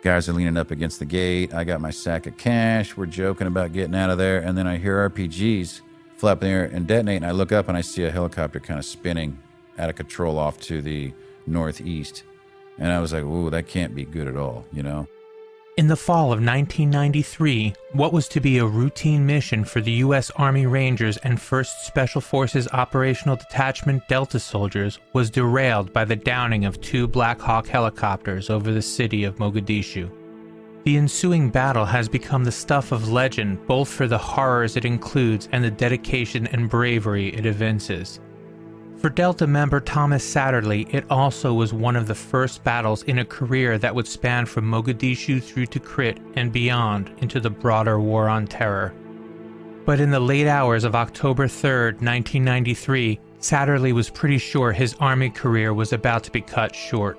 Guys are leaning up against the gate. I got my sack of cash. We're joking about getting out of there. And then I hear RPGs flap in the air and detonate. And I look up and I see a helicopter kind of spinning out of control off to the northeast. And I was like, ooh, that can't be good at all, you know? In the fall of 1993, what was to be a routine mission for the U.S. Army Rangers and 1st Special Forces Operational Detachment Delta soldiers was derailed by the downing of 2 Black Hawk helicopters over the city of Mogadishu. The ensuing battle has become the stuff of legend both for the horrors it includes and the dedication and bravery it evinces. For Delta member Thomas Satterly, it also was one of the first battles in a career that would span from Mogadishu through to Tikrit and beyond into the broader war on terror. But in the late hours of October 3rd, 1993, Satterly was pretty sure his Army career was about to be cut short.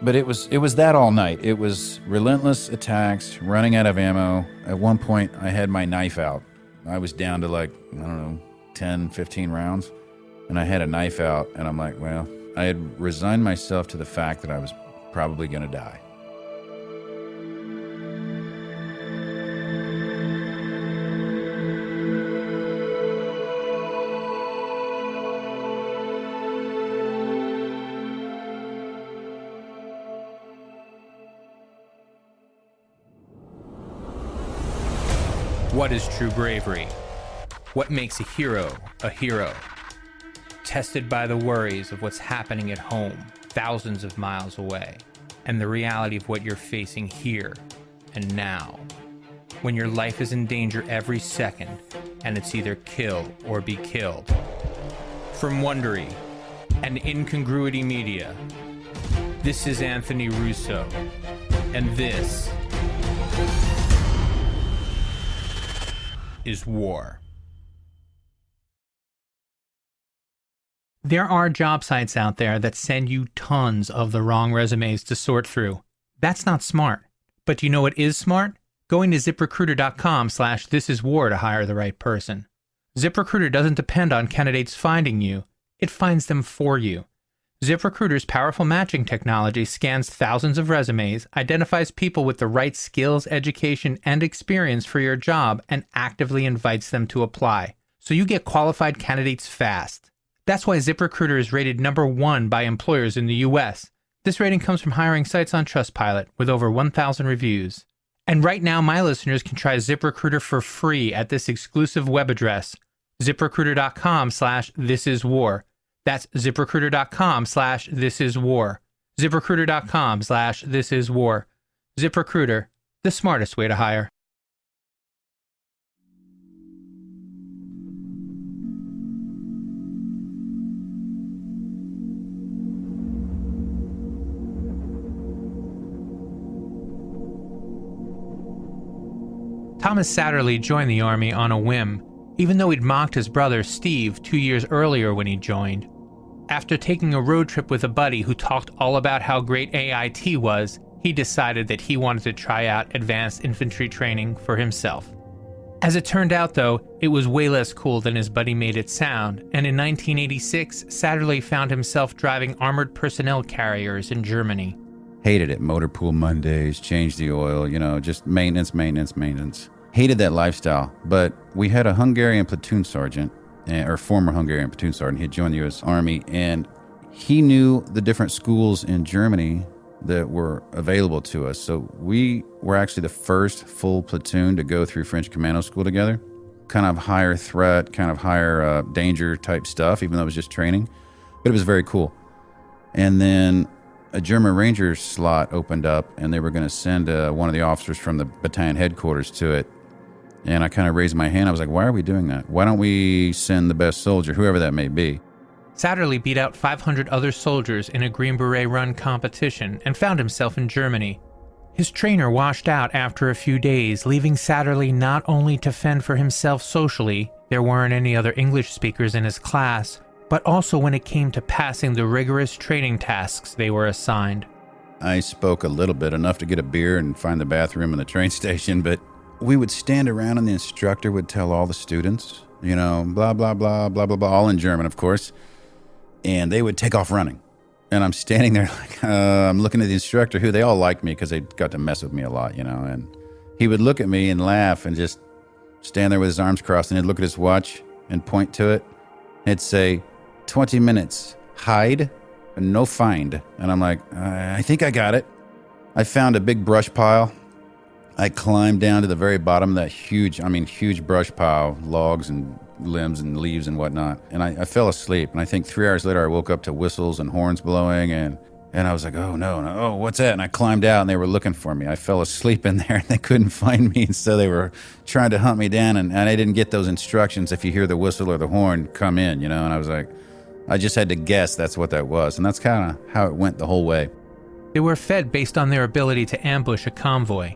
But it was that all night. It was relentless attacks, running out of ammo. At one point, I had my knife out. I was down to 10, 15 rounds. And I had a knife out, and I'm like, well, I had resigned myself to the fact that I was probably going to die. What is true bravery? What makes a hero a hero? Tested by the worries of what's happening at home, thousands of miles away, and the reality of what you're facing here and now. When your life is in danger every second, and it's either kill or be killed. From Wondery and Incongruity Media, this is Anthony Russo, and this is War. There are job sites out there that send you tons of the wrong resumes to sort through. That's not smart. But you know what is smart? Going to ZipRecruiter.com/thisiswar to hire the right person. ZipRecruiter doesn't depend on candidates finding you. It finds them for you. ZipRecruiter's powerful matching technology scans thousands of resumes, identifies people with the right skills, education, and experience for your job, and actively invites them to apply. So you get qualified candidates fast. That's why ZipRecruiter is rated #1 by employers in the US. This rating comes from hiring sites on Trustpilot with over 1,000 reviews. And right now, my listeners can try ZipRecruiter for free at this exclusive web address, ZipRecruiter.com/thisiswar. That's ZipRecruiter.com/thisiswar. ZipRecruiter.com/thisiswar. ZipRecruiter, the smartest way to hire. Thomas Satterly joined the Army on a whim, even though he'd mocked his brother Steve 2 years earlier when he joined. After taking a road trip with a buddy who talked all about how great AIT was, he decided that he wanted to try out advanced infantry training for himself. As it turned out, though, it was way less cool than his buddy made it sound, and in 1986, Satterly found himself driving armored personnel carriers in Germany. Hated it. Motor pool Mondays, change the oil, just maintenance. Hated that lifestyle. But we had a Hungarian platoon sergeant, or former Hungarian platoon sergeant. He had joined the U.S. Army, and he knew the different schools in Germany that were available to us. So we were actually the first full platoon to go through French commando school together. Kind of higher threat, kind of higher danger type stuff, even though it was just training. But it was very cool. And then a German Ranger slot opened up, and they were going to send one of the officers from the battalion headquarters to it. And I kind of raised my hand. I was like, why are we doing that? Why don't we send the best soldier, whoever that may be? Satterly beat out 500 other soldiers in a Green Beret run competition and found himself in Germany. His trainer washed out after a few days, leaving Satterly not only to fend for himself socially, there weren't any other English speakers in his class, but also when it came to passing the rigorous training tasks they were assigned. I spoke a little bit, enough to get a beer and find the bathroom in the train station, but we would stand around and the instructor would tell all the students, blah, blah, blah, blah, blah, blah, all in German, of course, and they would take off running. And I'm standing there like, I'm looking at the instructor, who they all liked me because they got to mess with me a lot, and he would look at me and laugh and just stand there with his arms crossed, and he'd look at his watch and point to it. It'd say, 20 minutes, hide, and no find. And I'm like, I think I got it. I found a big brush pile. I climbed down to the very bottom of that huge brush pile, logs and limbs and leaves and whatnot. And I fell asleep. And I think 3 hours later, I woke up to whistles and horns blowing. And I was like, oh, no. Oh, what's that? And I climbed out and they were looking for me. I fell asleep in there and they couldn't find me. And so they were trying to hunt me down. And I didn't get those instructions. If you hear the whistle or the horn, come in, And I was like, I just had to guess that's what that was. And that's kind of how it went the whole way. They were fed based on their ability to ambush a convoy.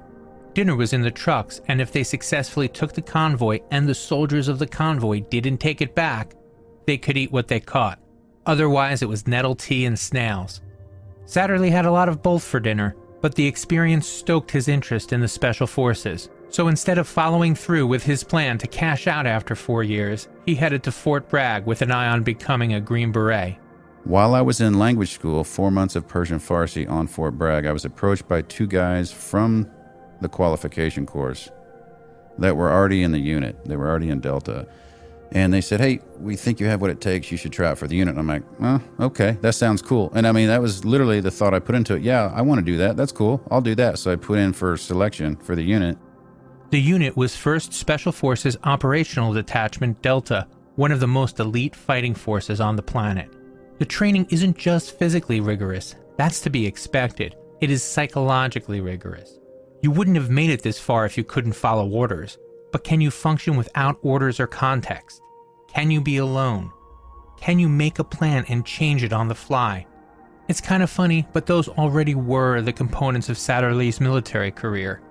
Dinner was in the trucks, and if they successfully took the convoy and the soldiers of the convoy didn't take it back, they could eat what they caught. Otherwise, it was nettle tea and snails. Satterly had a lot of both for dinner, but the experience stoked his interest in the Special Forces. So instead of following through with his plan to cash out after 4 years, he headed to Fort Bragg with an eye on becoming a Green Beret. While I was in language school, 4 months of Persian Farsi on Fort Bragg, I was approached by 2 guys from the qualification course that were already in the unit. They were already in Delta. And they said, hey, we think you have what it takes. You should try out for the unit. And I'm like, oh, okay, that sounds cool. And that was literally the thought I put into it. Yeah, I want to do that. That's cool. I'll do that. So I put in for selection for the unit. The unit was 1st Special Forces Operational Detachment Delta, one of the most elite fighting forces on the planet. The training isn't just physically rigorous. That's to be expected. It is psychologically rigorous. You wouldn't have made it this far if you couldn't follow orders. But can you function without orders or context? Can you be alone? Can you make a plan and change it on the fly? It's kind of funny, but those already were the components of Satterly's military career.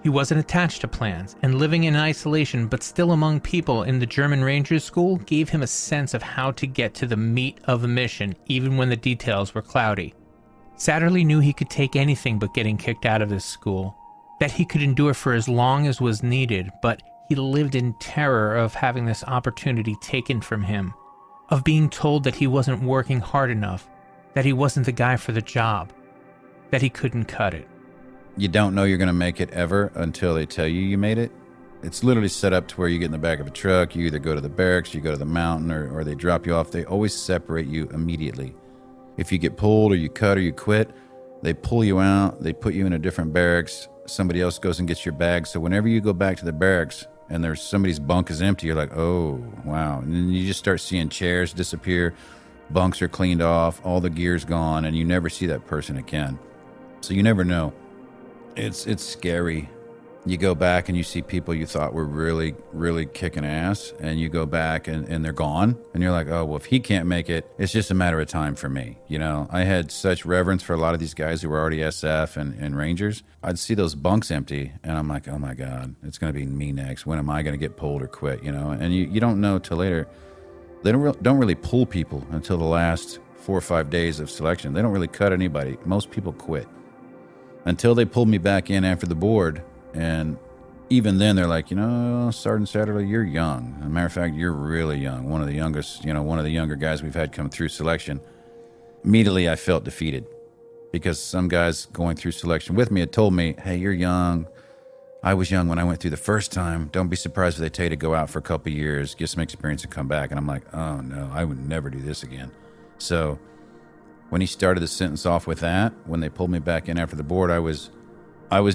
He wasn't attached to plans, and living in isolation but still among people in the German Rangers School gave him a sense of how to get to the meat of the mission, even when the details were cloudy. Satterly knew he could take anything but getting kicked out of this school, that he could endure for as long as was needed, but he lived in terror of having this opportunity taken from him, of being told that he wasn't working hard enough, that he wasn't the guy for the job, that he couldn't cut it. You don't know you're going to make it ever until they tell you made it. It's literally set up to where you get in the back of a truck, you either go to the barracks, you go to the mountain, or they drop you off. They always separate you immediately. If you get pulled or you cut or you quit, they pull you out, they put you in a different barracks, somebody else goes and gets your bag. So whenever you go back to the barracks and there's somebody's bunk is empty, you're like, oh, wow. And then you just start seeing chairs disappear, bunks are cleaned off, all the gear's gone, and you never see that person again. So you never know. It's scary. You go back and you see people you thought were really, really kicking ass, and you go back and they're gone. And you're like, oh, well, if he can't make it, it's just a matter of time for me. I had such reverence for a lot of these guys who were already SF and Rangers. I'd see those bunks empty, and I'm like, oh, my God, it's going to be me next. When am I going to get pulled or quit, And you don't know till later. They don't really pull people until the last 4 or 5 days of selection. They don't really cut anybody. Most people quit. Until they pulled me back in after the board. And even then, they're like, Sergeant Satterly, you're young. As a matter of fact, you're really young. One of the youngest, one of the younger guys we've had come through selection. Immediately, I felt defeated because some guys going through selection with me had told me, hey, you're young. I was young when I went through the first time. Don't be surprised if they tell you to go out for a couple of years, get some experience, and come back. And I'm like, oh, no, I would never do this again. So when he started the sentence off with that, when they pulled me back in after the board, I was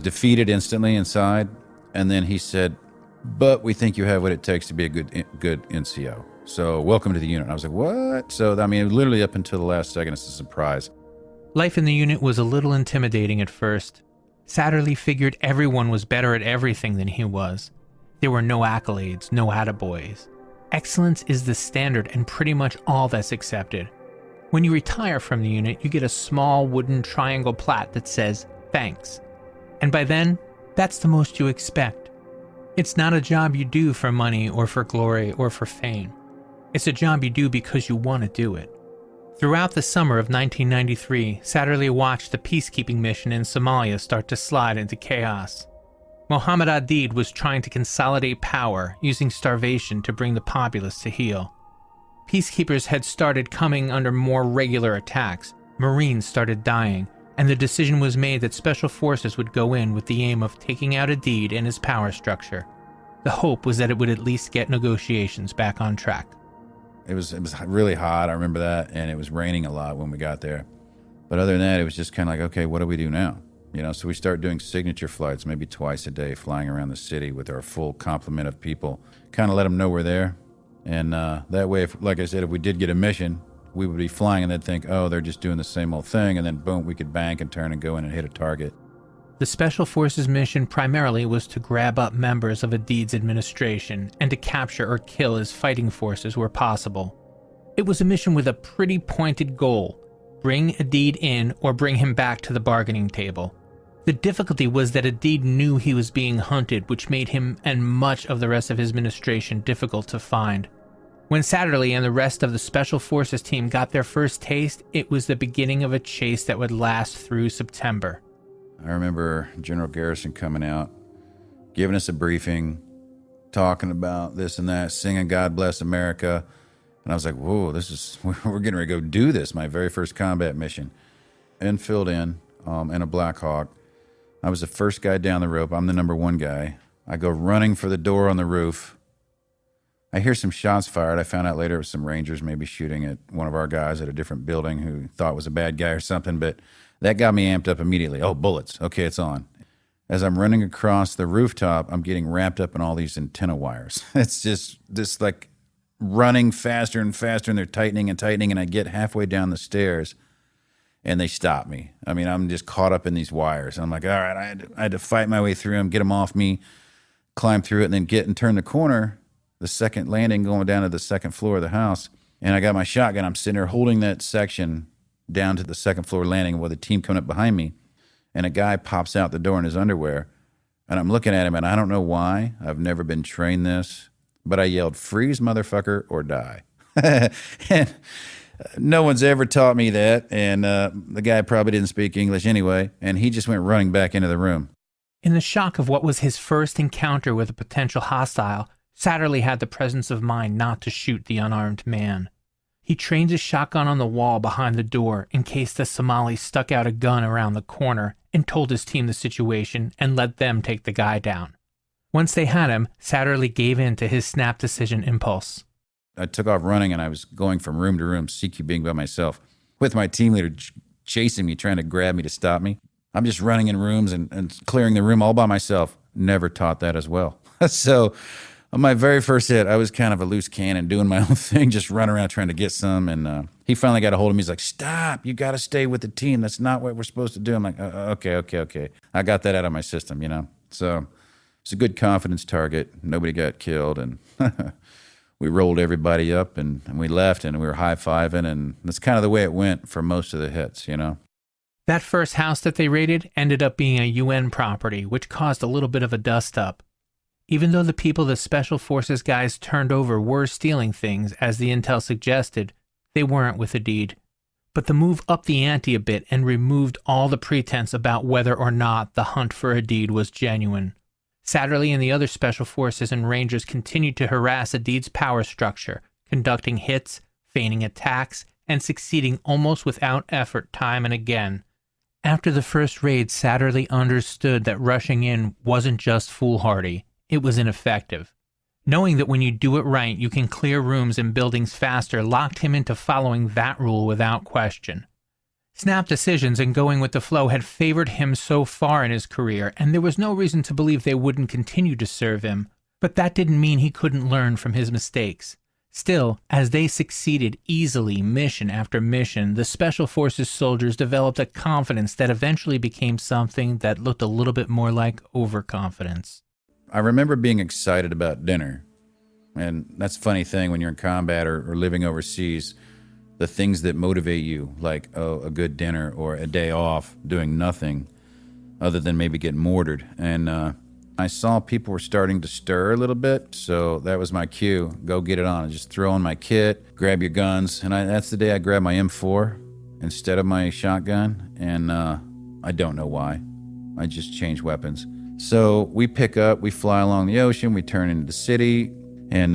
defeated instantly inside, and then he said, but we think you have what it takes to be a good NCO. So welcome to the unit. And I was like, what? So, literally up until the last second, it's a surprise. Life in the unit was a little intimidating at first. Satterly figured everyone was better at everything than he was. There were no accolades, no attaboys. Excellence is the standard and pretty much all that's accepted. When you retire from the unit, you get a small wooden triangle plaque that says, thanks. And by then, that's the most you expect. It's not a job you do for money or for glory or for fame. It's a job you do because you want to do it. Throughout the summer of 1993, Satterly watched the peacekeeping mission in Somalia start to slide into chaos. Mohammed Adid was trying to consolidate power using starvation to bring the populace to heel. Peacekeepers had started coming under more regular attacks, Marines started dying, and the decision was made that Special Forces would go in with the aim of taking out Adid and his power structure. The hope was that it would at least get negotiations back on track. It was really hot, I remember that, and it was raining a lot when we got there. But other than that, it was just kind of like, okay, what do we do now? So we start doing signature flights, maybe twice a day, flying around the city with our full complement of people. Kind of let them know we're there. And that way, like I said, if we did get a mission, we would be flying and they'd think, oh, they're just doing the same old thing. And then boom, we could bank and turn and go in and hit a target. The Special Forces mission primarily was to grab up members of Adid's administration and to capture or kill his fighting forces where possible. It was a mission with a pretty pointed goal: bring Adid in or bring him back to the bargaining table. The difficulty was that Adid knew he was being hunted, which made him and much of the rest of his administration difficult to find. When Satterly and the rest of the Special Forces team got their first taste, it was the beginning of a chase that would last through September. I remember General Garrison coming out, giving us a briefing, talking about this and that, singing God Bless America. And I was like, whoa, we're getting ready to go do this, my very first combat mission. And filled in a Black Hawk. I was the first guy down the rope. I'm the number one guy. I go running for the door on the roof. I hear some shots fired. I found out later it was some Rangers maybe shooting at one of our guys at a different building who thought was a bad guy or something, but that got me amped up immediately. Oh, bullets. Okay, it's on. As I'm running across the rooftop, I'm getting wrapped up in all these antenna wires. It's just this like running faster and faster, and they're tightening and tightening, and I get halfway down the stairs, and they stop me. I mean, I'm just caught up in these wires. And I'm like, all right, I had to fight my way through them, get them off me, climb through it, and then get and turn the corner, the second landing going down to the second floor of the house. And I got my shotgun. I'm sitting there holding that section down to the second floor landing with a team coming up behind me. And a guy pops out the door in his underwear. And I'm looking at him, and I don't know why. I've never been trained this. But I yelled, freeze, motherfucker, or die. And no one's ever taught me that. And the guy probably didn't speak English anyway. And he just went running back into the room. In the shock of what was his first encounter with a potential hostile, Satterly had the presence of mind not to shoot the unarmed man. He trained his shotgun on the wall behind the door in case the Somali stuck out a gun around the corner, and told his team the situation and let them take the guy down. Once they had him, Satterly gave in to his snap decision impulse. I took off running, and I was going from room to room, CQBing by myself, with my team leader chasing me, trying to grab me to stop me. I'm just running in rooms and clearing the room all by myself. Never taught that as well. So on my very first hit, I was kind of a loose cannon doing my own thing, just running around trying to get some. And he finally got a hold of me. He's like, stop, you got to stay with the team. That's not what we're supposed to do. I'm like, okay. I got that out of my system, So it's a good confidence target. Nobody got killed. And we rolled everybody up and we left, and we were high-fiving. And that's kind of the way it went for most of the hits, That first house that they raided ended up being a UN property, which caused a little bit of a dust-up. Even though the people the Special Forces guys turned over were stealing things, as the intel suggested, they weren't with Adid. But the move upped the ante a bit and removed all the pretense about whether or not the hunt for Adid was genuine. Satterly and the other Special Forces and Rangers continued to harass Adid's power structure, conducting hits, feigning attacks, and succeeding almost without effort time and again. After the first raid, Satterly understood that rushing in wasn't just foolhardy. It was ineffective. Knowing that when you do it right, you can clear rooms and buildings faster locked him into following that rule without question. Snap decisions and going with the flow had favored him so far in his career, and there was no reason to believe they wouldn't continue to serve him, but that didn't mean he couldn't learn from his mistakes. Still, as they succeeded easily mission after mission, the Special Forces soldiers developed a confidence that eventually became something that looked a little bit more like overconfidence. I remember being excited about dinner. And that's a funny thing when you're in combat or living overseas, the things that motivate you, like a good dinner or a day off doing nothing other than maybe getting mortared. And I saw people were starting to stir a little bit, so that was my cue. Go get it on. I just throw in my kit, grab your guns. And that's the day I grabbed my M4 instead of my shotgun. And I don't know why. I just changed weapons. So we pick up, we fly along the ocean, we turn into the city, and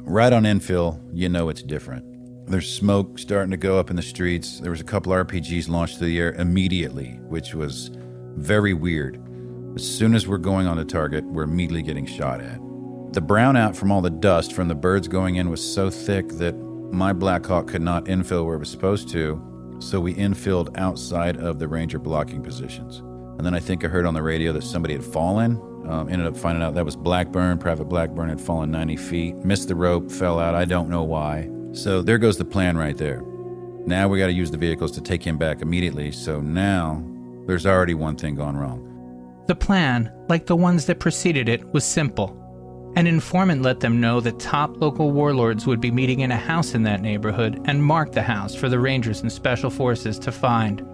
right on infill, it's different. There's smoke starting to go up in the streets. There was a couple RPGs launched through the air immediately, which was very weird. As soon as we're going on the target, we're immediately getting shot at. The brownout from all the dust from the birds going in was so thick that my Black Hawk could not infill where it was supposed to, so we infilled outside of the Ranger blocking positions. And then I think I heard on the radio that somebody had fallen. Ended up finding out that was Blackburn. Private Blackburn had fallen 90 feet, missed the rope, fell out. I don't know why. So there goes the plan right there. Now we got to use the vehicles to take him back immediately. So now there's already one thing gone wrong. The plan, like the ones that preceded it, was simple. An informant let them know that top local warlords would be meeting in a house in that neighborhood and mark the house for the Rangers and Special Forces to find.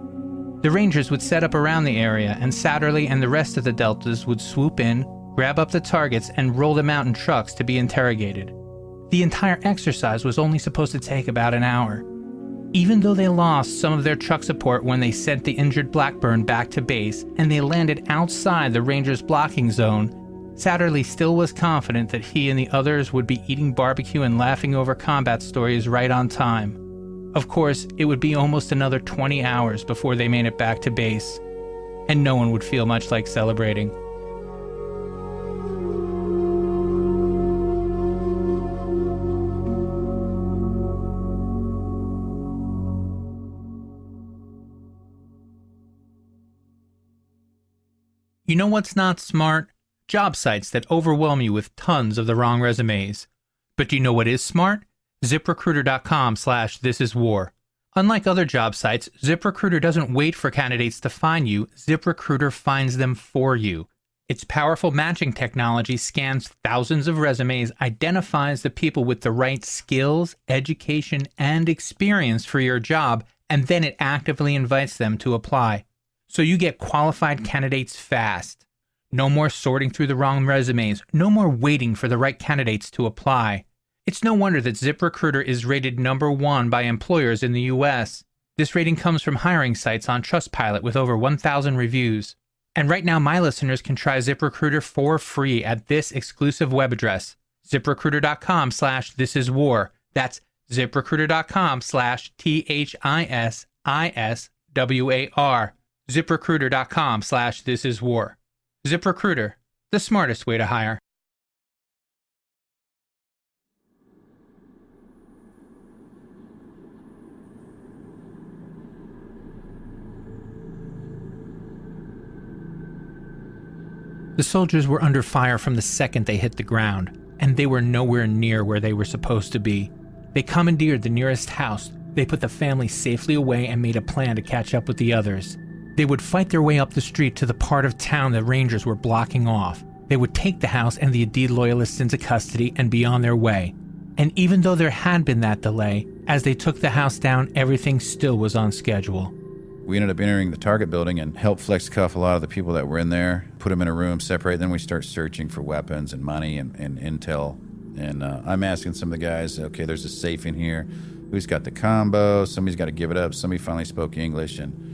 The Rangers would set up around the area, and Satterly and the rest of the Deltas would swoop in, grab up the targets, and roll them out in trucks to be interrogated. The entire exercise was only supposed to take about an hour. Even though they lost some of their truck support when they sent the injured Blackburn back to base and they landed outside the Rangers' blocking zone, Satterly still was confident that he and the others would be eating barbecue and laughing over combat stories right on time. Of course, it would be almost another 20 hours before they made it back to base, and no one would feel much like celebrating. You know what's not smart? Job sites that overwhelm you with tons of the wrong resumes. But do you know what is smart? ZipRecruiter.com/thisiswar. Unlike other job sites, ZipRecruiter doesn't wait for candidates to find you. ZipRecruiter finds them for you. Its powerful matching technology scans thousands of resumes, identifies the people with the right skills, education, and experience for your job, and then it actively invites them to apply. So you get qualified candidates fast. No more sorting through the wrong resumes. No more waiting for the right candidates to apply. It's no wonder that ZipRecruiter is rated #1 by employers in the US. This rating comes from hiring sites on Trustpilot with over 1,000 reviews. And right now, my listeners can try ZipRecruiter for free at this exclusive web address, ZipRecruiter.com/thisiswar. That's ZipRecruiter.com/THISISWAR. ZipRecruiter.com/thisiswar. ZipRecruiter, the smartest way to hire. The soldiers were under fire from the second they hit the ground, and they were nowhere near where they were supposed to be. They commandeered the nearest house, they put the family safely away and made a plan to catch up with the others. They would fight their way up the street to the part of town the Rangers were blocking off. They would take the house and the Adid loyalists into custody and be on their way. And even though there had been that delay, as they took the house down, everything still was on schedule. We ended up entering the target building and helped flex cuff a lot of the people that were in there, put them in a room, separate. Then we start searching for weapons and money and intel. And I'm asking some of the guys, okay, there's a safe in here. Who's got the combo? Somebody's got to give it up. Somebody finally spoke English and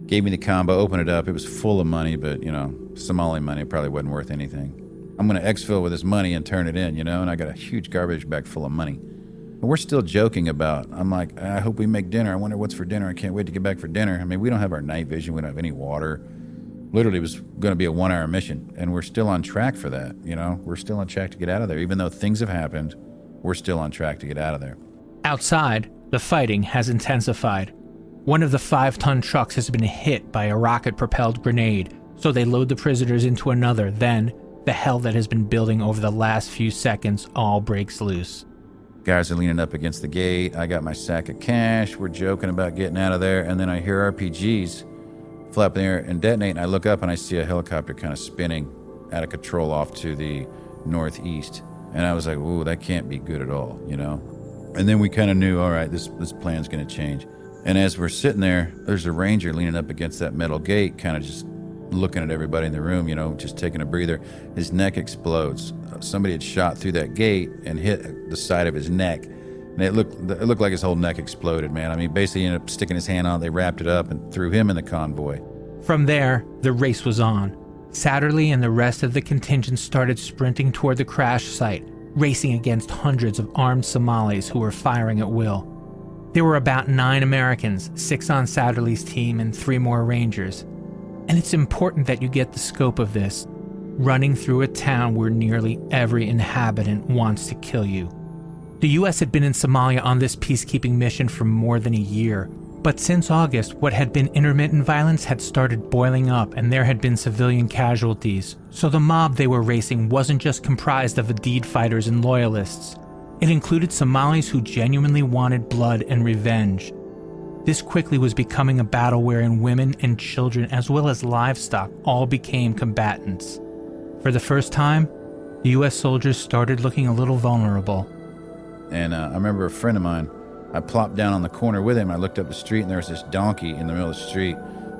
gave me the combo, opened it up. It was full of money, but, Somali money probably wasn't worth anything. I'm going to exfil with this money and turn it in, and I got a huge garbage bag full of money. But we're still joking about, I'm like, I hope we make dinner. I wonder what's for dinner. I can't wait to get back for dinner. I mean, we don't have our night vision. We don't have any water. Literally, it was going to be a 1-hour mission, and we're still on track for that, We're still on track to get out of there. Even though things have happened, we're still on track to get out of there. Outside, the fighting has intensified. One of the 5-ton trucks has been hit by a rocket-propelled grenade, so they load the prisoners into another. Then, the hell that has been building over the last few seconds all breaks loose. Guys are leaning up against the gate. I got my sack of cash. We're joking about getting out of there, and then I hear RPGs flap in the air and detonate, and I look up and I see a helicopter kind of spinning out of control off to the northeast. And I was like, ooh, that can't be good at all, And then we kind of knew, all right, this plan's going to change. And as we're sitting there, there's a Ranger leaning up against that metal gate, kind of just looking at everybody in the room, just taking a breather. His neck explodes. Somebody had shot through that gate and hit the side of his neck. And it looked like his whole neck exploded, man. I mean, basically he ended up sticking his hand on it. They wrapped it up and threw him in the convoy. From there, the race was on. Satterly and the rest of the contingent started sprinting toward the crash site, racing against hundreds of armed Somalis who were firing at will. There were about 9 Americans, 6 on Satterly's team and 3 more Rangers. And it's important that you get the scope of this, running through a town where nearly every inhabitant wants to kill you. The US had been in Somalia on this peacekeeping mission for more than a year, but since August, what had been intermittent violence had started boiling up and there had been civilian casualties. So the mob they were racing wasn't just comprised of Aidid fighters and loyalists. It included Somalis who genuinely wanted blood and revenge. This quickly was becoming a battle wherein women and children as well as livestock all became combatants. For the first time, the US soldiers started looking a little vulnerable. And I remember a friend of mine, I plopped down on the corner with him. I looked up the street and there was this donkey in the middle of the street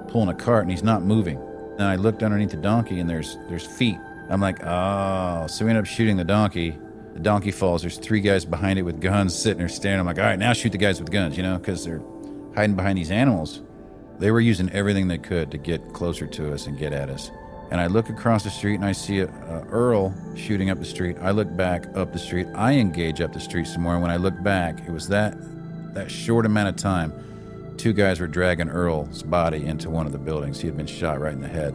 pulling a cart and he's not moving. And I looked underneath the donkey and there's feet. I'm like, oh, so we end up shooting the donkey. The donkey falls. There's 3 guys behind it with guns sitting there staring. I'm like, all right, now shoot the guys with guns, because they're hiding behind these animals. They were using everything they could to get closer to us and get at us. And I look across the street and I see a Earl shooting up the street. I look back up the street. I engage up the street some more. And when I look back, it was that short amount of time, 2 guys were dragging Earl's body into one of the buildings. He had been shot right in the head.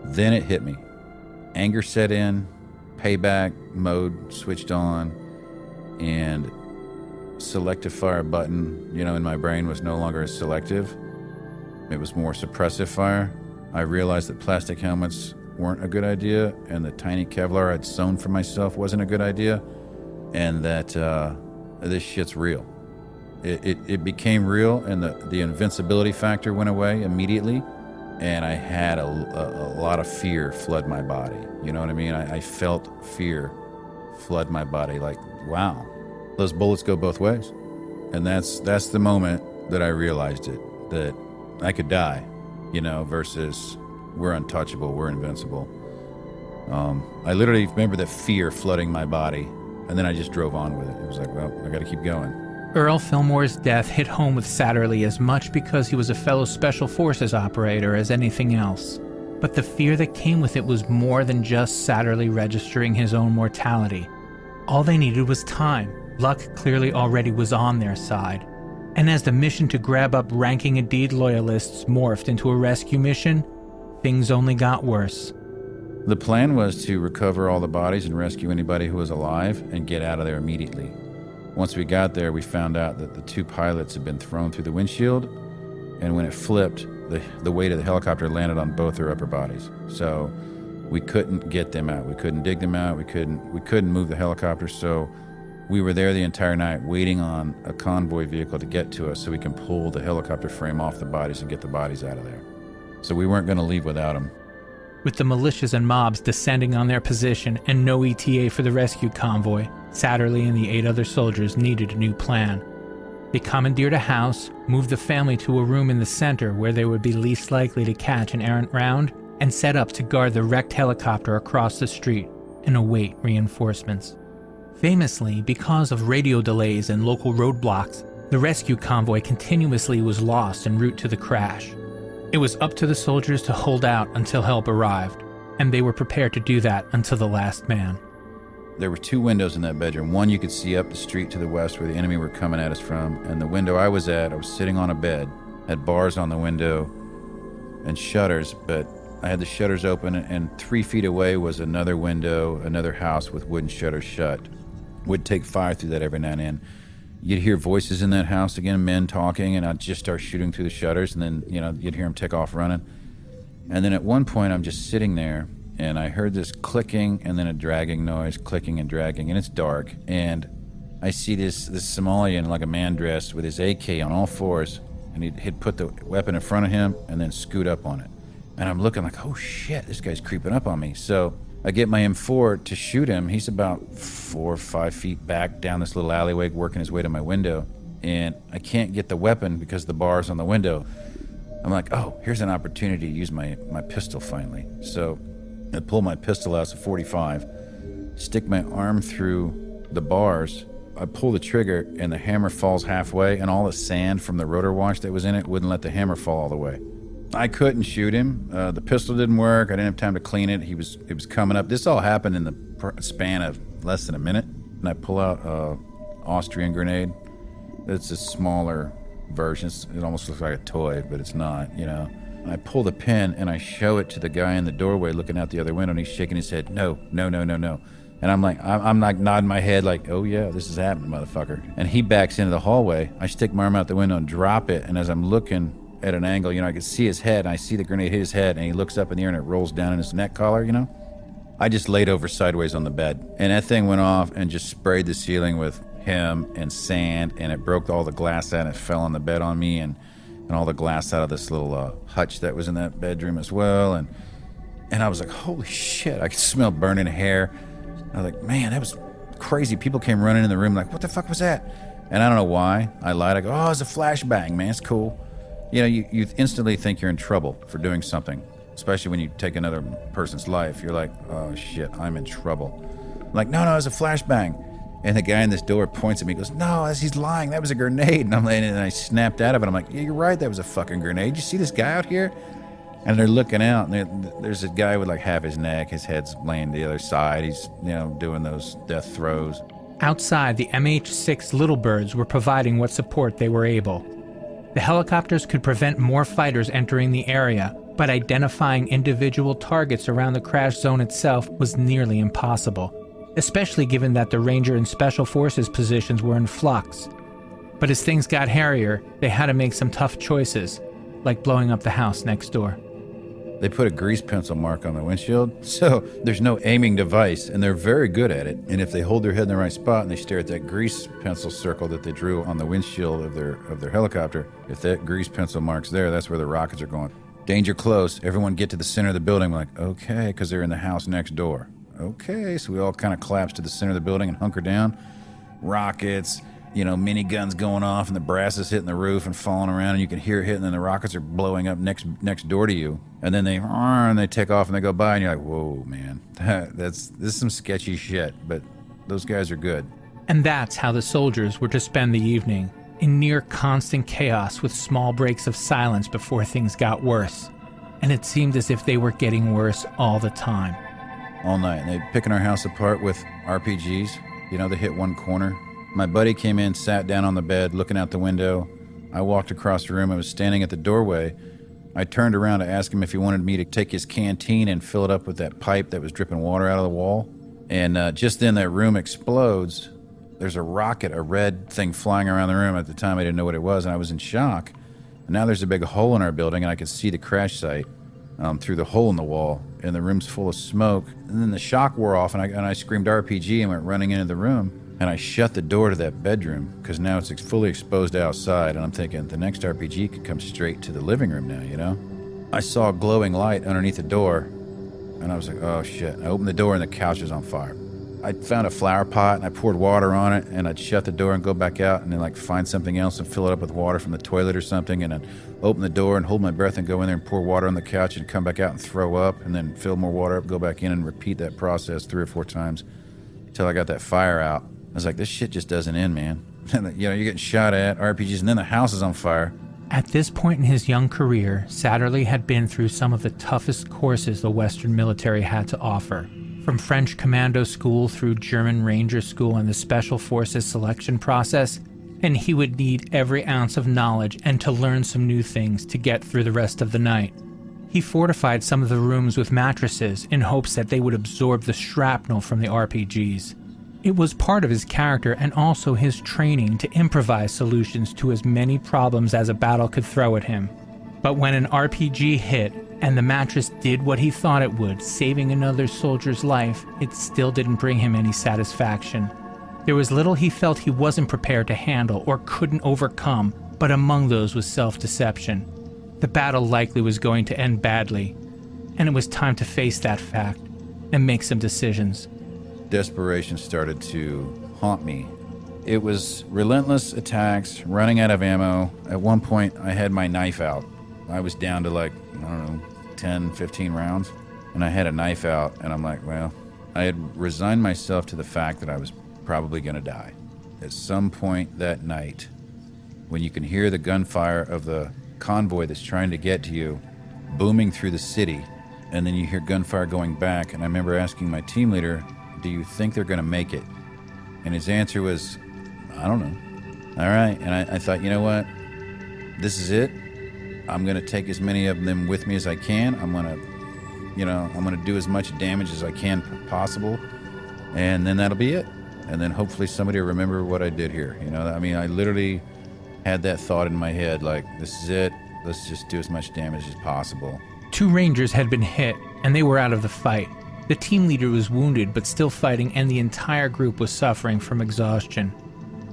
Then it hit me. Anger set in, payback mode switched on, and selective fire button, in my brain was no longer as selective. It was more suppressive fire. I realized that plastic helmets weren't a good idea, and the tiny Kevlar I'd sewn for myself wasn't a good idea, and that this shit's real. It became real, and the invincibility factor went away immediately, and I had a lot of fear flood my body. You know what I mean? I felt fear flood my body, like, wow, those bullets go both ways. And that's the moment that I realized it, that I could die, versus we're untouchable, we're invincible. I literally remember the fear flooding my body, and then I just drove on with it. It was like, well, I got to keep going. Earl Fillmore's death hit home with Satterly as much because he was a fellow Special Forces operator as anything else. But the fear that came with it was more than just Satterly registering his own mortality. All they needed was time. Luck clearly already was on their side. And as the mission to grab up ranking Aidid loyalists morphed into a rescue mission, things only got worse. The plan was to recover all the bodies and rescue anybody who was alive and get out of there immediately. Once we got there, we found out that the 2 pilots had been thrown through the windshield, and when it flipped, the weight of the helicopter landed on both their upper bodies. So we couldn't get them out. We couldn't dig them out. We couldn't move the helicopter. So we were there the entire night waiting on a convoy vehicle to get to us so we can pull the helicopter frame off the bodies and get the bodies out of there. So we weren't going to leave without them. With the militias and mobs descending on their position and no ETA for the rescue convoy, Satterly and the 8 other soldiers needed a new plan. They commandeered a house, moved the family to a room in the center where they would be least likely to catch an errant round, and set up to guard the wrecked helicopter across the street and await reinforcements. Famously, because of radio delays and local roadblocks, the rescue convoy continuously was lost en route to the crash. It was up to the soldiers to hold out until help arrived, and they were prepared to do that until the last man. There were 2 windows in that bedroom. One you could see up the street to the west where the enemy were coming at us from, and the window I was at, I was sitting on a bed, had bars on the window and shutters, but I had the shutters open, and 3 feet away was another window, another house with wooden shutters shut. Would take fire through that every now and then. You'd hear voices in that house again, men talking, and I'd just start shooting through the shutters, and then, you'd hear them take off running. And then at one point, I'm just sitting there, and I heard this clicking and then a dragging noise, clicking and dragging, and it's dark. And I see this Somalian, like a man dressed, with his AK on all fours, and he'd put the weapon in front of him and then scoot up on it. And I'm looking like, oh shit, this guy's creeping up on me. So I get my M4 to shoot him. He's about 4 or 5 feet back down this little alleyway, working his way to my window. And I can't get the weapon because the bar's on the window. I'm like, oh, here's an opportunity to use my pistol finally. So I pull my pistol out, it's a 45, stick my arm through the bars. I pull the trigger and the hammer falls halfway, and all the sand from the rotor wash that was in it wouldn't let the hammer fall all the way. I couldn't shoot him. The pistol didn't work. I didn't have time to clean it. It was coming up. This all happened in the span of less than a minute. And I pull out an Austrian grenade. It's a smaller version. It almost looks like a toy, but it's not, you know. And I pull the pin and I show it to the guy in the doorway looking out the other window, and he's shaking his head, no. And I'm like nodding my head like, oh yeah, this is happening, motherfucker. And he backs into the hallway. I stick my arm out the window and drop it, and as I'm looking at an angle, you know, I can see his head, and I see the grenade hit his head, and he looks up in the air and it rolls down in his neck collar, you know. I just laid over sideways on the bed, and that thing went off and just sprayed the ceiling with him and sand, and it broke all the glass out, and it fell on the bed on me, and all the glass out of this little hutch that was in that bedroom as well. And I was like, holy shit, I could smell burning hair. I was like, man, that was crazy. People came running in the room like, what the fuck was that? And I don't know why. I lied. I go, oh, it's a flashbang, man. It's cool. You know, you instantly think you're in trouble for doing something, especially when you take another person's life. You're like, oh shit, I'm in trouble. I'm like, no, it's a flashbang. And the guy in this door points at me, goes, no, he's lying. That was a grenade. And I snapped out of it. I'm like, yeah, you're right. That was a fucking grenade. You see this guy out here? And they're looking out, and there's a guy with like half his neck. His head's laying the other side. He's, you know, doing those death throes. Outside, the MH-6 Little Birds were providing what support they were able. The helicopters could prevent more fighters entering the area, but identifying individual targets around the crash zone itself was nearly impossible, especially given that the Ranger and Special Forces positions were in flux. But as things got hairier, they had to make some tough choices, like blowing up the house next door. They put a grease pencil mark on the windshield, so there's no aiming device, and they're very good at it. And if they hold their head in the right spot and they stare at that grease pencil circle that they drew on the windshield of their helicopter, if that grease pencil mark's there, that's where the rockets are going. Danger close. Everyone get to the center of the building. We're like, okay, because they're in the house next door. Okay, so we all kind of collapse to the center of the building and hunker down. Rockets, you know, miniguns going off, and the brass is hitting the roof and falling around, and you can hear it hitting, and the rockets are blowing up next door to you. And then they take off and they go by, and you're like, whoa, man, this is some sketchy shit, but those guys are good. And that's how the soldiers were to spend the evening, in near constant chaos with small breaks of silence before things got worse. And it seemed as if they were getting worse all the time. All night, and they picking our house apart with RPGs. You know, they hit one corner. My buddy came in, sat down on the bed, looking out the window. I walked across the room. I was standing at the doorway. I turned around to ask him if he wanted me to take his canteen and fill it up with that pipe that was dripping water out of the wall. And just then that room explodes. There's a rocket, a red thing flying around the room. At the time, I didn't know what it was, and I was in shock. And now there's a big hole in our building, and I could see the crash site through the hole in the wall, and the room's full of smoke. And then the shock wore off, and I screamed RPG and went running into the room. And I shut the door to that bedroom, because now it's fully exposed outside, and I'm thinking the next RPG could come straight to the living room now, you know? I saw a glowing light underneath the door, and I was like, oh shit. And I opened the door, and the couch was on fire. I found a flower pot, and I poured water on it, and I'd shut the door and go back out, and then like find something else and fill it up with water from the toilet or something, and I'd open the door and hold my breath and go in there and pour water on the couch and come back out and throw up, and then fill more water up, go back in and repeat that process 3 or 4 times until I got that fire out. I was like, this shit just doesn't end, man. You know, you're getting shot at, RPGs, and then the house is on fire. At this point in his young career, Satterly had been through some of the toughest courses the Western military had to offer. From French commando school through German Ranger school and the Special Forces selection process, and he would need every ounce of knowledge and to learn some new things to get through the rest of the night. He fortified some of the rooms with mattresses in hopes that they would absorb the shrapnel from the RPGs. It was part of his character and also his training to improvise solutions to as many problems as a battle could throw at him. But when an RPG hit and the mattress did what he thought it would, saving another soldier's life, it still didn't bring him any satisfaction. There was little he felt he wasn't prepared to handle or couldn't overcome, but among those was self-deception. The battle likely was going to end badly, and it was time to face that fact and make some decisions. Desperation started to haunt me. It was relentless attacks, running out of ammo. At one point, I had my knife out. I was down to like, 10, 15 rounds, and I had a knife out, and I'm like, well, I had resigned myself to the fact that I was probably going to die. At some point that night, when you can hear the gunfire of the convoy that's trying to get to you booming through the city, and then you hear gunfire going back, and I remember asking my team leader, do you think they're going to make it? And his answer was, I don't know. All right. And I thought, you know what? This is it. I'm going to take as many of them with me as I can. I'm going to do as much damage as I can possible. And then that'll be it. And then hopefully somebody will remember what I did here. I literally had that thought in my head, like, this is it. Let's just do as much damage as possible. 2 Rangers had been hit, and they were out of the fight. The team leader was wounded but still fighting, and the entire group was suffering from exhaustion.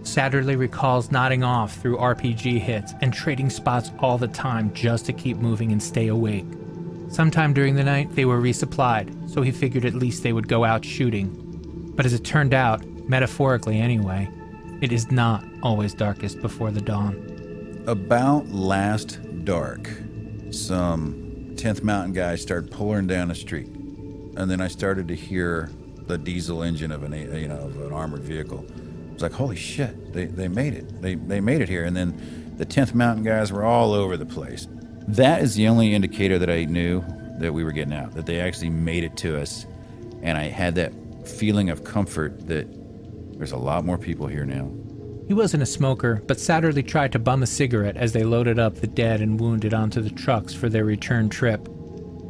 Satterly recalls nodding off through RPG hits and trading spots all the time just to keep moving and stay awake. Sometime during the night, they were resupplied, so he figured at least they would go out shooting. But as it turned out, metaphorically anyway, it is not always darkest before the dawn. About last dark, some 10th Mountain guys started pulling down the street. And then I started to hear the diesel engine of an armored vehicle. I was like, holy shit, they made it. They made it here. And then the 10th Mountain guys were all over the place. That is the only indicator that I knew that we were getting out, that they actually made it to us. And I had that feeling of comfort that there's a lot more people here now. He wasn't a smoker, but Satterly tried to bum a cigarette as they loaded up the dead and wounded onto the trucks for their return trip.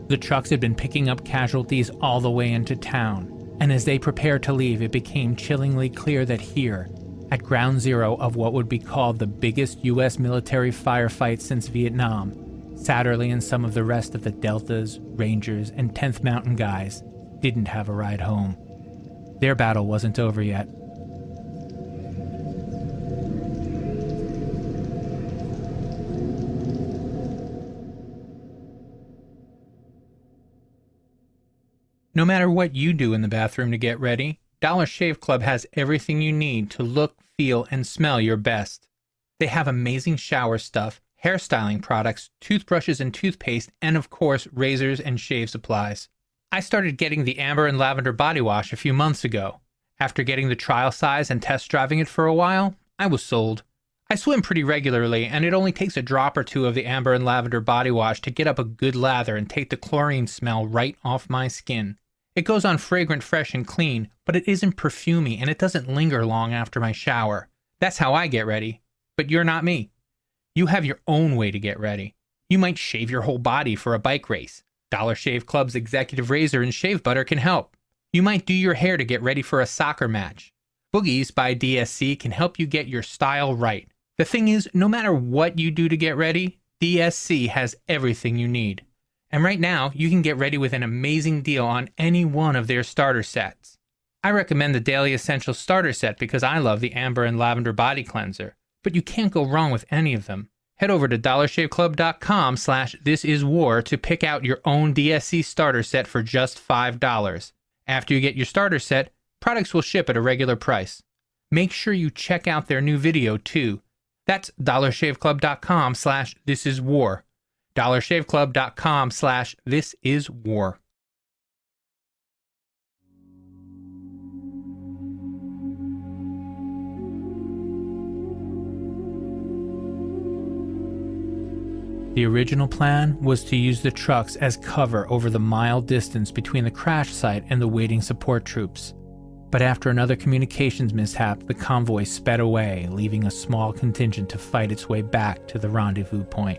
The trucks had been picking up casualties all the way into town, and as they prepared to leave, it became chillingly clear that here, at ground zero of what would be called the biggest U.S. military firefight since Vietnam, Satterly and some of the rest of the Deltas, Rangers, and 10th Mountain guys didn't have a ride home. Their battle wasn't over yet. No matter what you do in the bathroom to get ready, Dollar Shave Club has everything you need to look, feel, and smell your best. They have amazing shower stuff, hairstyling products, toothbrushes and toothpaste, and of course, razors and shave supplies. I started getting the Amber and Lavender body wash a few months ago. After getting the trial size and test driving it for a while, I was sold. I swim pretty regularly, and it only takes a drop or 2 of the Amber and Lavender body wash to get up a good lather and take the chlorine smell right off my skin. It goes on fragrant, fresh, and clean, but it isn't perfumey and it doesn't linger long after my shower. That's how I get ready. But you're not me. You have your own way to get ready. You might shave your whole body for a bike race. Dollar Shave Club's executive razor and shave butter can help. You might do your hair to get ready for a soccer match. Boogies by DSC can help you get your style right. The thing is, no matter what you do to get ready, DSC has everything you need. And right now, you can get ready with an amazing deal on any one of their starter sets. I recommend the Daily Essentials starter set because I love the Amber and Lavender body cleanser, but you can't go wrong with any of them. Head over to dollarshaveclub.com/thisiswar to pick out your own DSC starter set for just $5. After you get your starter set, products will ship at a regular price. Make sure you check out their new video too. That's dollarshaveclub.com/thisiswar. dollarshaveclub.com/thisiswar. The original plan was to use the trucks as cover over the mile distance between the crash site and the waiting support troops. But after another communications mishap, the convoy sped away, leaving a small contingent to fight its way back to the rendezvous point.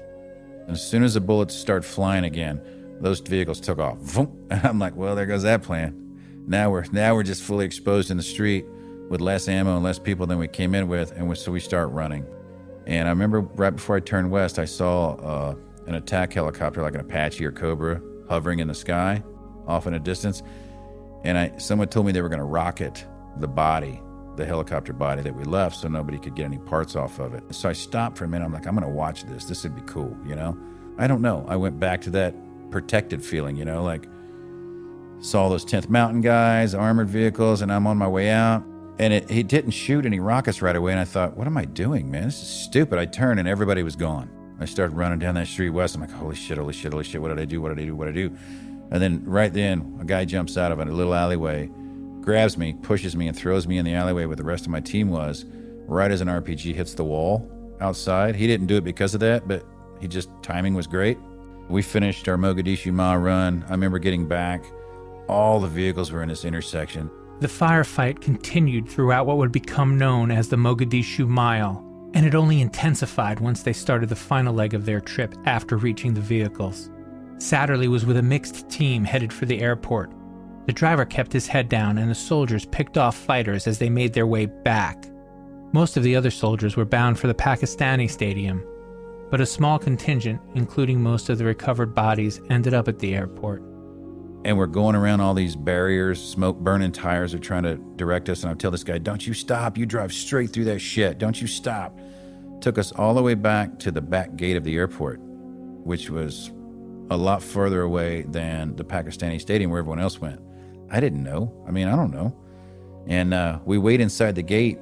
As soon as the bullets start flying again, those vehicles took off. And I'm like, well, there goes that plan. Now we're just fully exposed in the street with less ammo and less people than we came in with, and so we start running. And I remember right before I turned west, I saw an attack helicopter, like an Apache or Cobra, hovering in the sky off in a distance. And someone told me they were going to rocket the helicopter body that we left, so nobody could get any parts off of it. So I stopped for a minute. I'm like, I'm going to watch this. This would be cool, I don't know. I went back to that protected feeling, like saw those 10th Mountain guys, armored vehicles, and I'm on my way out. And he didn't shoot any rockets right away. And I thought, what am I doing, man? This is stupid. I turned and everybody was gone. I started running down that street west. I'm like, holy shit. What did I do? And then right then, a guy jumps out of a little alleyway, grabs me, pushes me, and throws me in the alleyway where the rest of my team was, right as an RPG hits the wall outside. He didn't do it because of that, but timing was great. We finished our Mogadishu Mile run. I remember getting back. All the vehicles were in this intersection. The firefight continued throughout what would become known as the Mogadishu Mile, and it only intensified once they started the final leg of their trip after reaching the vehicles. Satterly was with a mixed team headed for the airport. The driver kept his head down, and the soldiers picked off fighters as they made their way back. Most of the other soldiers were bound for the Pakistani stadium, but a small contingent, including most of the recovered bodies, ended up at the airport. And we're going around all these barriers, smoke burning tires are trying to direct us, and I tell this guy, don't you stop, you drive straight through that shit, don't you stop. Took us all the way back to the back gate of the airport, which was a lot further away than the Pakistani stadium where everyone else went. I didn't know. I don't know. And we wait inside the gate,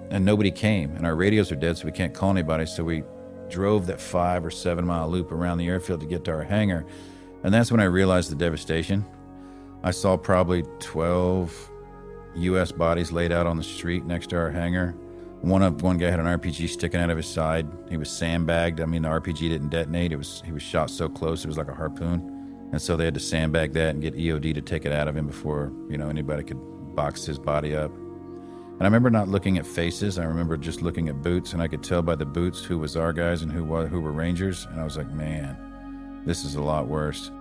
and nobody came, and our radios are dead, so we can't call anybody. So we drove that 5 or 7 mile loop around the airfield to get to our hangar. And that's when I realized the devastation. I saw probably 12 U.S. bodies laid out on the street next to our hangar. One guy had an RPG sticking out of his side. He was sandbagged. The RPG didn't detonate. He was shot so close, it was like a harpoon. And so they had to sandbag that and get EOD to take it out of him before, anybody could box his body up. And I remember not looking at faces. I remember just looking at boots, and I could tell by the boots who was our guys and who were Rangers. And I was like, man, this is a lot worse.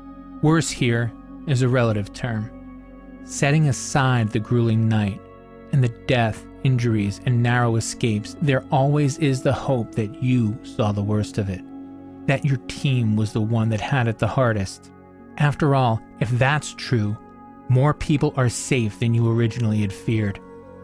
Worse here is a relative term. Setting aside the grueling night and the death, injuries, and narrow escapes, there always is the hope that you saw the worst of it, that your team was the one that had it the hardest. After all, if that's true, more people are safe than you originally had feared.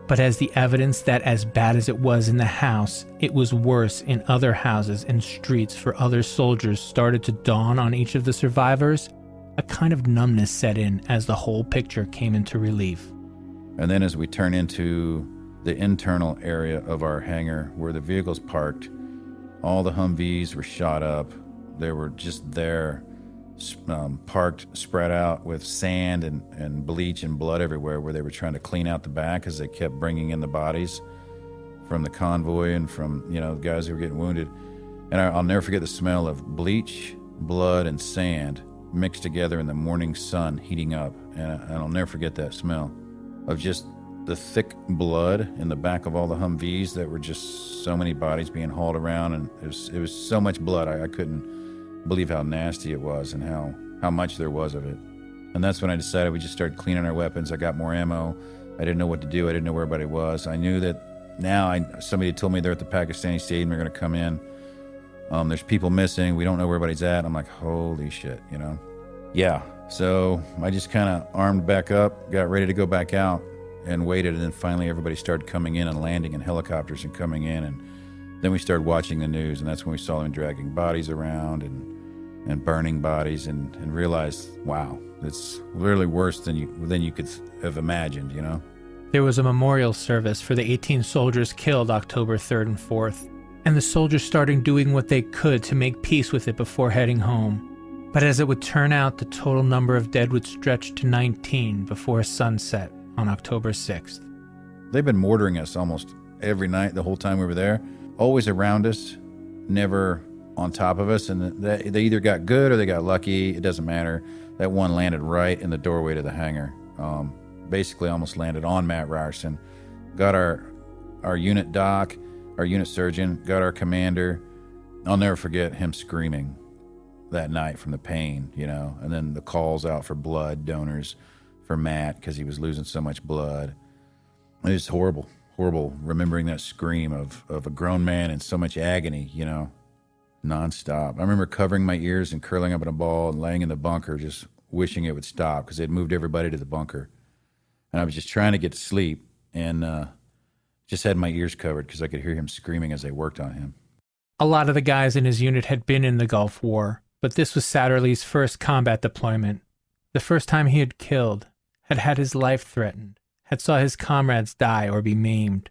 But as the evidence that as bad as it was in the house, it was worse in other houses and streets for other soldiers started to dawn on each of the survivors, a kind of numbness set in as the whole picture came into relief. And then as we turn into the internal area of our hangar where the vehicles parked, all the Humvees were shot up. They were just there, parked, spread out with sand and bleach and blood everywhere, where they were trying to clean out the back as they kept bringing in the bodies from the convoy and from, the guys who were getting wounded. And I'll never forget the smell of bleach, blood, and sand mixed together in the morning sun heating up. And I'll never forget that smell of just the thick blood in the back of all the Humvees that were just so many bodies being hauled around. And it was so much blood, I couldn't believe how nasty it was and how much there was of it. And that's when I decided we just started cleaning our weapons. I got more ammo. I didn't know what to do. I didn't know where everybody was. I knew that somebody told me they're at the Pakistani stadium, they're going to come in. There's people missing. We don't know where everybody's at. I'm like, holy shit, Yeah, so I just kind of armed back up, got ready to go back out and waited. And then finally everybody started coming in and landing in helicopters and coming in. And then we started watching the news, and that's when we saw them dragging bodies around and burning bodies and realized, wow, it's literally worse than you could have imagined, There was a memorial service for the 18 soldiers killed October 3rd and 4th, and the soldiers started doing what they could to make peace with it before heading home. But as it would turn out, the total number of dead would stretch to 19 before sunset on October 6th. They've been mortaring us almost every night the whole time we were there. Always around us, never on top of us, and they either got good or they got lucky. It doesn't matter. That one landed right in the doorway to the hangar. Basically almost landed on Matt Ryerson. Got our unit doc, our unit surgeon, got our commander. I'll never forget him screaming that night from the pain, and then the calls out for blood donors for Matt because he was losing so much blood. It was horrible remembering that scream of a grown man in so much agony, nonstop. I remember covering my ears and curling up in a ball and laying in the bunker just wishing it would stop because they'd moved everybody to the bunker. And I was just trying to get to sleep and just had my ears covered because I could hear him screaming as they worked on him. A lot of the guys in his unit had been in the Gulf War, but this was Satterly's first combat deployment. The first time he had killed, had had his life threatened, had saw his comrades die or be maimed.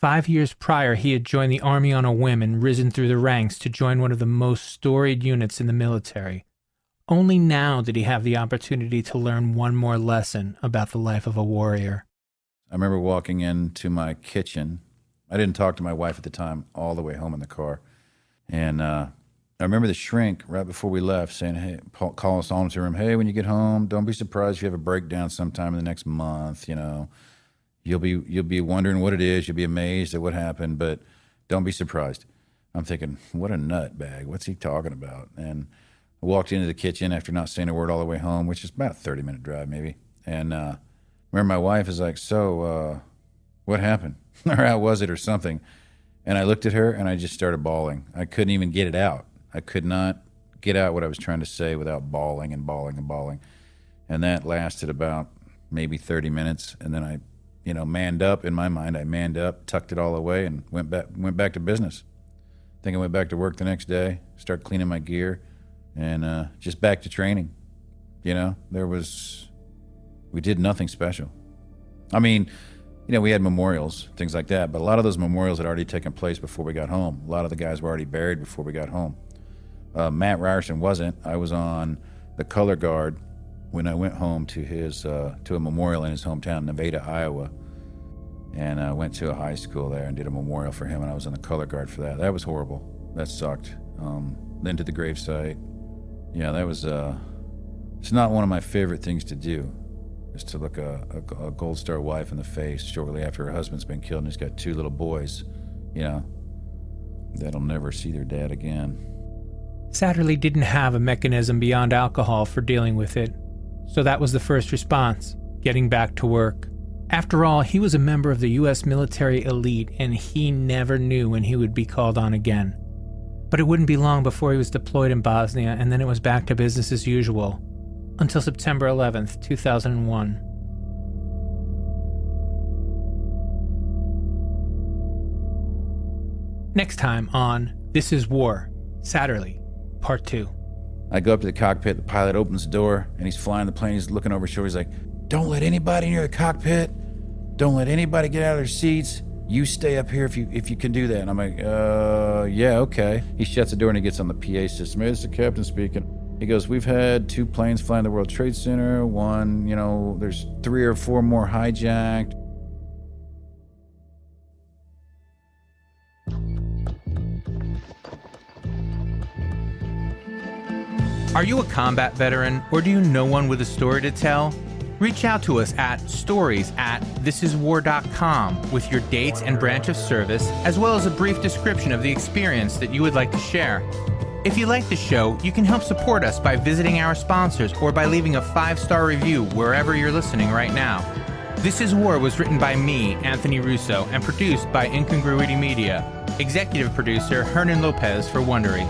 5 years prior, he had joined the Army on a whim and risen through the ranks to join one of the most storied units in the military. Only now did he have the opportunity to learn one more lesson about the life of a warrior. I remember walking into my kitchen. I didn't talk to my wife at the time, all the way home in the car. And I remember the shrink right before we left saying, hey, call us all into the room. Hey, when you get home, don't be surprised if you have a breakdown sometime in the next month, You'll be wondering what it is. You'll be amazed at what happened, but Don't be surprised. I'm thinking, what a nut bag. What's he talking about? And I walked into the kitchen after not saying a word all the way home, which is about a 30-minute drive maybe. And remember my wife is like, so what happened? Or how was it or something? And I looked at her and I just started bawling. I couldn't even get it out. I could not get out what I was trying to say without bawling and bawling and bawling. And that lasted about maybe 30 minutes. And then I, manned up. In my mind, I manned up, tucked it all away, and went back to business. I think I went back to work the next day, started cleaning my gear, and just back to training. We did nothing special. I mean, we had memorials, things like that, but a lot of those memorials had already taken place before we got home. A lot of the guys were already buried before we got home. Matt Ryerson wasn't. I was on the color guard when I went home to a memorial in his hometown, Nevada, Iowa, and I went to a high school there and did a memorial for him, and I was on the color guard for that. That was horrible. That sucked. Then to the gravesite. Yeah, that was, it's not one of my favorite things to do, is to look a Gold Star wife in the face shortly after her husband's been killed and he's got 2 little boys, that'll never see their dad again. Satterly didn't have a mechanism beyond alcohol for dealing with it, so that was the first response, getting back to work. After all, he was a member of the U.S. military elite, and he never knew when he would be called on again. But it wouldn't be long before he was deployed in Bosnia, and then it was back to business as usual, until September 11th, 2001. Next time on This Is War, Satterly, Part 2. I go up to the cockpit, the pilot opens the door, and he's flying the plane, he's looking over his shoulder, he's like, don't let anybody near the cockpit, don't let anybody get out of their seats, you stay up here if you can do that. And I'm like, yeah, okay. He shuts the door and he gets on the PA system. Hey, this is the captain speaking. He goes, we've had 2 planes flying the World Trade Center, one, there's 3 or 4 more hijacked. Are you a combat veteran, or do you know one with a story to tell? Reach out to us at stories@thisiswar.com with your dates and branch of service, as well as a brief description of the experience that you would like to share. If you like the show, you can help support us by visiting our sponsors or by leaving a 5-star review wherever you're listening right now. This Is War was written by me, Anthony Russo, and produced by Incongruity Media. Executive producer Hernan Lopez for Wondery.